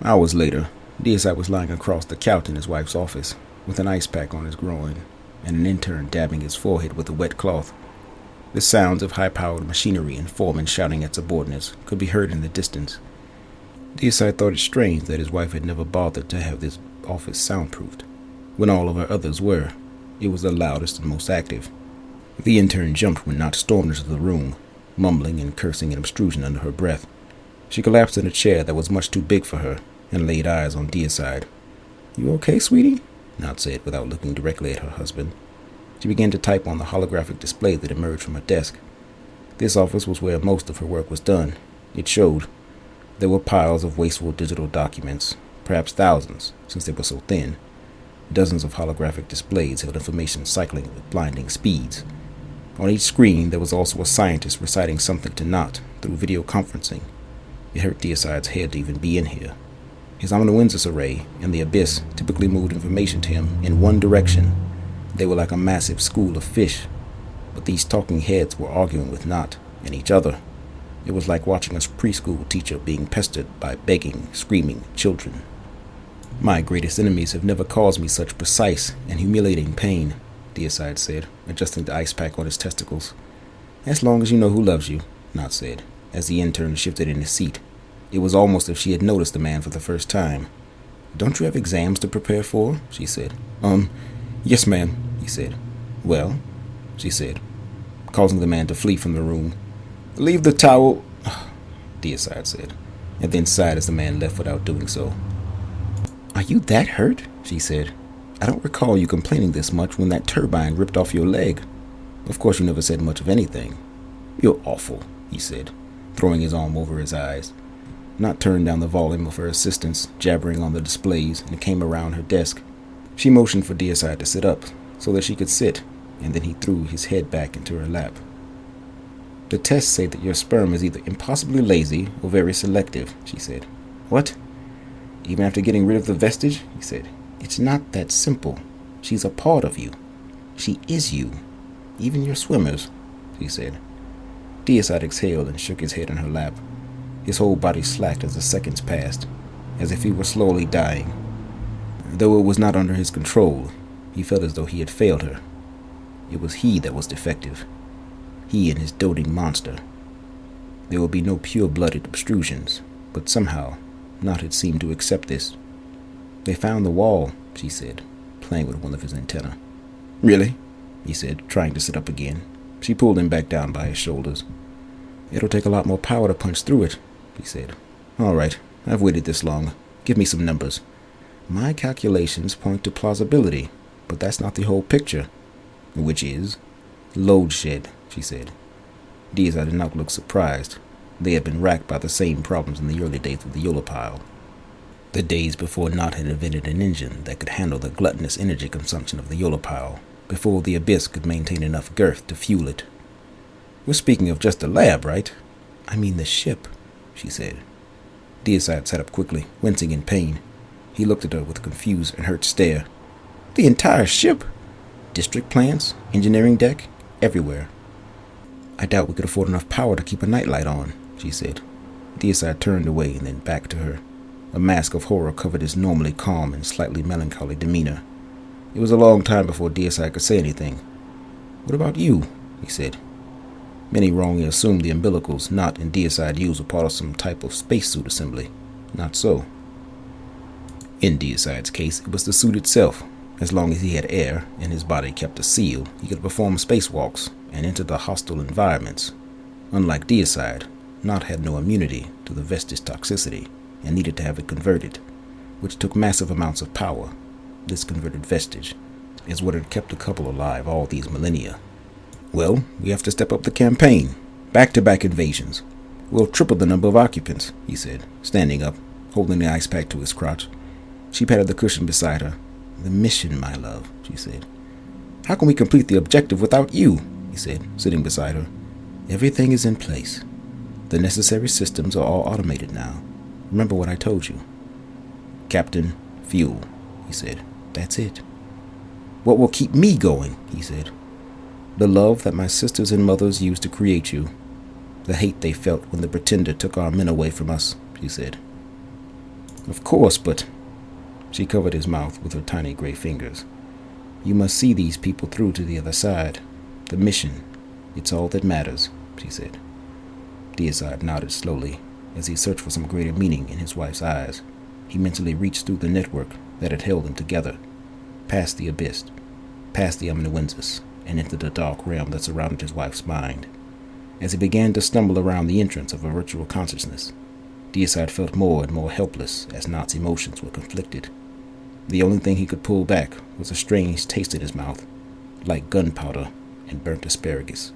Hours later, Deicide was lying across the couch in his wife's office, with an ice pack on his groin, and an intern dabbing his forehead with a wet cloth. The sounds of high-powered machinery and foremen shouting at subordinates could be heard in the distance. Deicide thought it strange that his wife had never bothered to have this office soundproofed, when all of her others were. It was the loudest and most active. The intern jumped when Knott stormed into the room, mumbling and cursing an obstruction under her breath. She collapsed in a chair that was much too big for her and laid eyes on Deicide. "You okay, sweetie?" Knott said without looking directly at her husband. She began to type on the holographic display that emerged from her desk. This office was where most of her work was done. It showed. There were piles of wasteful digital documents, perhaps thousands, since they were so thin. Dozens of holographic displays held information cycling with blinding speeds. On each screen, there was also a scientist reciting something to Knott through video conferencing. It hurt Deicide's head to even be in here. His amanuensis array and the abyss typically moved information to him in one direction. They were like a massive school of fish, but these talking heads were arguing with Knott and each other. It was like watching a preschool teacher being pestered by begging, screaming children. "My greatest enemies have never caused me such precise and humiliating pain," Deicide said, adjusting the ice pack on his testicles. "As long as you know who loves you," Knott said, as the intern shifted in his seat. It was almost as if she had noticed the man for the first time. "Don't you have exams to prepare for?" she said. Yes, ma'am," he said. "Well," she said, causing the man to flee from the room. "Leave the towel," Deicide said, and then sighed as the man left without doing so. "Are you that hurt?" she said. "I don't recall you complaining this much when that turbine ripped off your leg. Of course you never said much of anything." "You're awful," he said, throwing his arm over his eyes. Knott turned down the volume of her assistants, jabbering on the displays, and came around her desk. She motioned for Deicide to sit up, so that she could sit, and then he threw his head back into her lap. "The tests say that your sperm is either impossibly lazy or very selective," she said. "What?" "Even after getting rid of the vestige," he said. "It's not that simple. She's a part of you. She is you. Even your swimmers," he said. Deicide exhaled and shook his head in her lap. His whole body slacked as the seconds passed, as if he were slowly dying. Though it was not under his control, he felt as though he had failed her. It was he that was defective. He and his doting monster. There would be no pure-blooded obstructions, but somehow Knott had seemed to accept this. "They found the wall," she said, playing with one of his antennae. "Really?" he said, trying to sit up again. She pulled him back down by his shoulders. "It'll take a lot more power to punch through it," he said. "All right, I've waited this long. Give me some numbers." "My calculations point to plausibility, but that's not the whole picture." "Which is?" "Load shed," she said. Deicide did not look surprised. They had been racked by the same problems in the early days of the Yola pile. The days before Knott had invented an engine that could handle the gluttonous energy consumption of the Yola pile, before the abyss could maintain enough girth to fuel it. "We're speaking of just the lab, right?" "I mean the ship," she said. Deicide sat up quickly, wincing in pain. He looked at her with a confused and hurt stare. "The entire ship? District plants, engineering deck, everywhere." "I doubt we could afford enough power to keep a nightlight on," she said. Deicide turned away and then back to her. A mask of horror covered his normally calm and slightly melancholy demeanor. It was a long time before Deicide could say anything. "What about you?" he said. Many wrongly assumed the umbilicals Knott and Deicide used were part of some type of spacesuit assembly. Not so. In Deicide's case, it was the suit itself. As long as he had air and his body kept a seal, he could perform spacewalks and enter the hostile environments. Unlike Deicide, Knott had no immunity to the vestige toxicity and needed to have it converted, which took massive amounts of power. This converted vestige is what had kept the couple alive all these millennia. "Well, we have to step up the campaign. Back-to-back invasions. We'll triple the number of occupants," he said, standing up, holding the ice pack to his crotch. She patted the cushion beside her. "The mission, my love," she said. "How can we complete the objective without you?" he said, sitting beside her. "Everything is in place. The necessary systems are all automated now. Remember what I told you." "Captain, fuel," he said. "That's it." "What will keep me going?" he said. "The love that my sisters and mothers used to create you. The hate they felt when the pretender took our men away from us," she said. Of course, but... She covered his mouth with her tiny gray fingers. You must see these people through to the other side. The mission, it's all that matters, she said. Deicide nodded slowly as he searched for some greater meaning in his wife's eyes. He mentally reached through the network that had held them together, past the abyss, past the amanuensis, and into the dark realm that surrounded his wife's mind. As he began to stumble around the entrance of a virtual consciousness, Deicide felt more and more helpless as Knott's emotions were conflicted. The only thing he could pull back was a strange taste in his mouth, like gunpowder and burnt asparagus.